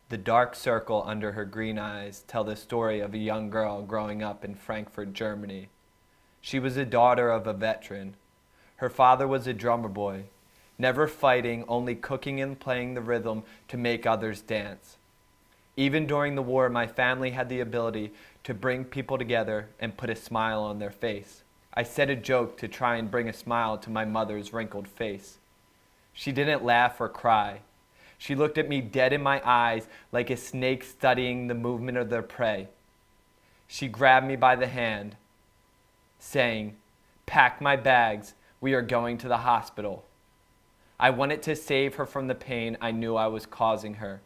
The dark circle under her green eyes tell the story of a young girl growing up in Frankfurt, Germany. She was the daughter of a veteran. Her father was a drummer boy, never fighting, only cooking and playing the rhythm to make others dance. Even during the war, my family had the ability to bring people together and put a smile on their face. I said a joke to try and bring a smile to my mother's wrinkled face. She didn't laugh or cry. She looked at me dead in my eyes like a snake studying the movement of their prey. She grabbed me by the hand, saying, "Pack my bags, we are going to the hospital." I wanted to save her from the pain I knew I was causing her.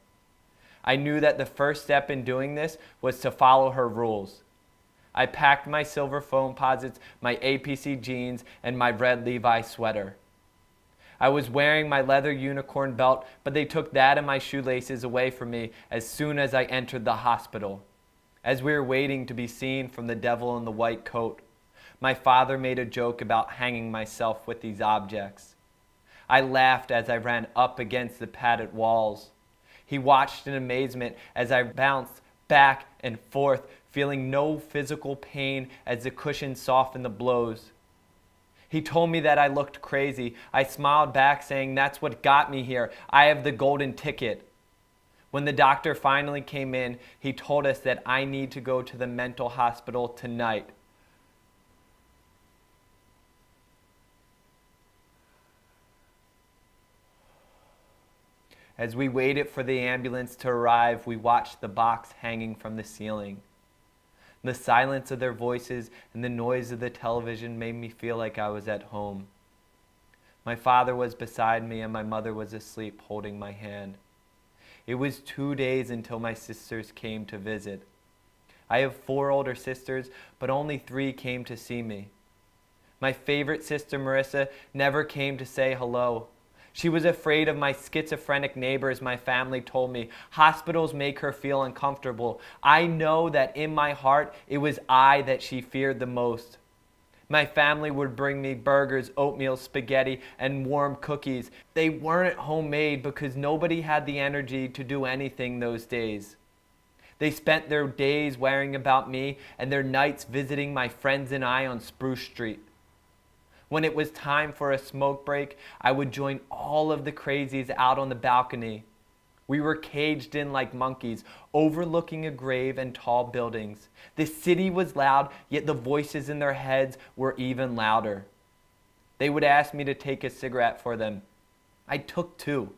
I knew that the first step in doing this was to follow her rules. I packed my silver Foamposites, my APC jeans, and my red Levi sweater. I was wearing my leather unicorn belt, but they took that and my shoelaces away from me as soon as I entered the hospital. As we were waiting to be seen from the devil in the white coat, my father made a joke about hanging myself with these objects. I laughed as I ran up against the padded walls. He watched in amazement as I bounced back and forth, feeling no physical pain as the cushion softened the blows. He told me that I looked crazy. I smiled back, saying, "That's what got me here. I have the golden ticket." When the doctor finally came in, he told us that I need to go to the mental hospital tonight. As we waited for the ambulance to arrive, we watched the box hanging from the ceiling. The silence of their voices and the noise of the television made me feel like I was at home. My father was beside me and my mother was asleep holding my hand. It was 2 days until my sisters came to visit. I have 4 older sisters, but only 3 came to see me. My favorite sister, Marissa, never came to say hello. She was afraid of my schizophrenic neighbors, my family told me. Hospitals make her feel uncomfortable. I know that in my heart, it was I that she feared the most. My family would bring me burgers, oatmeal, spaghetti, and warm cookies. They weren't homemade because nobody had the energy to do anything those days. They spent their days worrying about me and their nights visiting my friends and I on Spruce Street. When it was time for a smoke break, I would join all of the crazies out on the balcony. We were caged in like monkeys, overlooking a grave and tall buildings. The city was loud, yet the voices in their heads were even louder. They would ask me to take a cigarette for them. I took 2.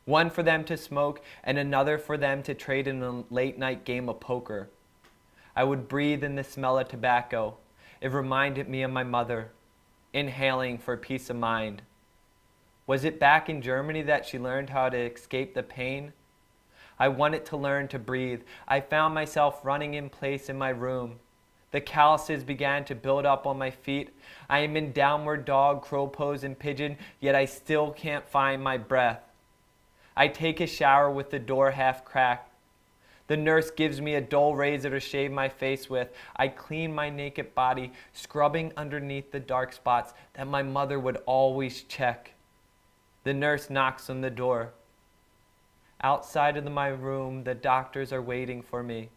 One for them to smoke and another for them to trade in a late-night game of poker. I would breathe in the smell of tobacco. It reminded me of my mother. Inhaling for peace of mind. Was it back in Germany that she learned how to escape the pain? I wanted to learn to breathe. I found myself running in place in my room. The calluses began to build up on my feet. I am in downward dog, crow pose, and pigeon, yet I still can't find my breath. I take a shower with the door half cracked. The nurse gives me a dull razor to shave my face with. I clean my naked body, scrubbing underneath the dark spots that my mother would always check. The nurse knocks on the door. Outside of my room, the doctors are waiting for me.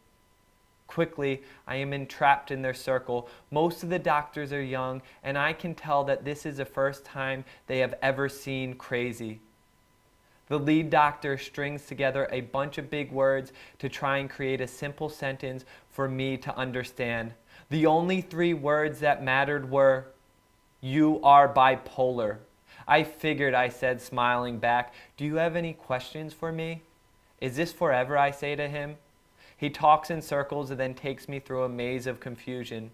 Quickly, I am entrapped in their circle. Most of the doctors are young, and I can tell that this is the first time they have ever seen crazy. The lead doctor strings together a bunch of big words to try and create a simple sentence for me to understand. The only 3 words that mattered were, "You are bipolar." I figured, I said, smiling back. "Do you have any questions for me?" "Is this forever?" I say to him. He talks in circles and then takes me through a maze of confusion.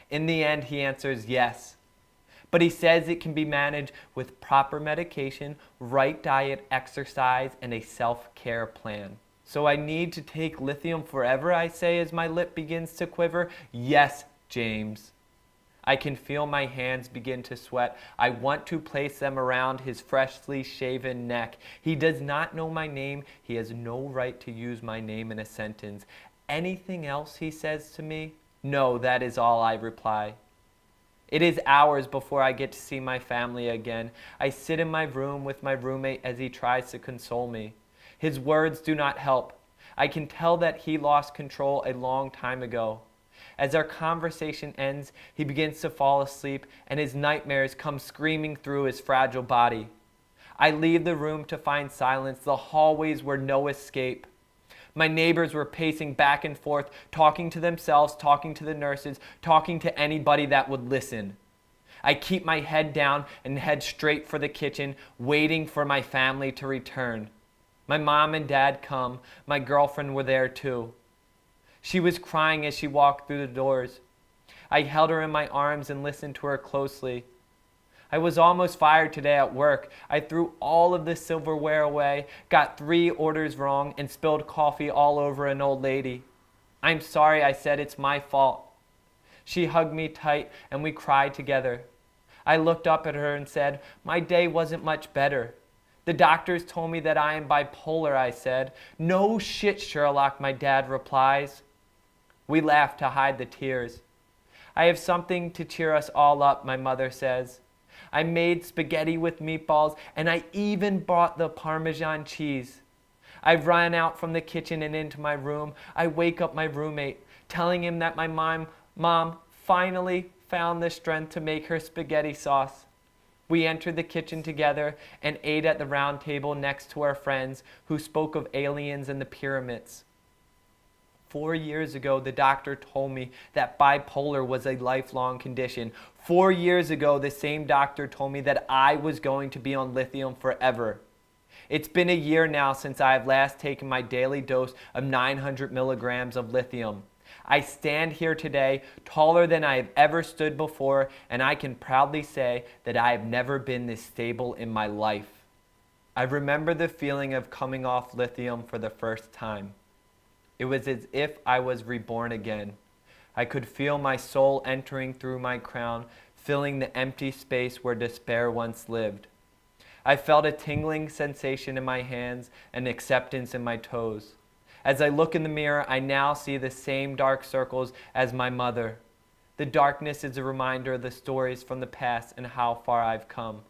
In the end, he answers yes. But he says it can be managed with proper medication, right diet, exercise, and a self-care plan. "So I need to take lithium forever?" I say as my lip begins to quiver. "Yes, James." I can feel my hands begin to sweat. I want to place them around his freshly shaven neck. He does not know my name. He has no right to use my name in a sentence. "Anything else?" he says to me. "No, that is all," I reply. It is hours before I get to see my family again. I sit in my room with my roommate as he tries to console me. His words do not help. I can tell that he lost control a long time ago. As our conversation ends, he begins to fall asleep and his nightmares come screaming through his fragile body. I leave the room to find silence. The hallways were no escape. My neighbors were pacing back and forth, talking to themselves, talking to the nurses, talking to anybody that would listen. I keep my head down and head straight for the kitchen, waiting for my family to return. My mom and dad come. My girlfriend were there too. She was crying as she walked through the doors. I held her in my arms and listened to her closely. I was almost fired today at work. I threw all of the silverware away, got 3 orders wrong, and spilled coffee all over an old lady. I'm sorry, I said, it's my fault. She hugged me tight and we cried together. I looked up at her and said, my day wasn't much better. The doctors told me that I am bipolar, I said. No shit, Sherlock, my dad replies. We laugh to hide the tears. I have something to cheer us all up, my mother says. I made spaghetti with meatballs and I even bought the Parmesan cheese. I run out from the kitchen and into my room. I wake up my roommate, telling him that my mom finally found the strength to make her spaghetti sauce. We entered the kitchen together and ate at the round table next to our friends who spoke of aliens and the pyramids. 4 years ago, the doctor told me that bipolar was a lifelong condition. 4 years ago, the same doctor told me that I was going to be on lithium forever. It's been a year now since I have last taken my daily dose of 900 milligrams of lithium. I stand here today taller than I have ever stood before, and I can proudly say that I have never been this stable in my life. I remember the feeling of coming off lithium for the first time. It was as if I was reborn again. I could feel my soul entering through my crown, filling the empty space where despair once lived. I felt a tingling sensation in my hands and acceptance in my toes. As I look in the mirror, I now see the same dark circles as my mother. The darkness is a reminder of the stories from the past and how far I've come.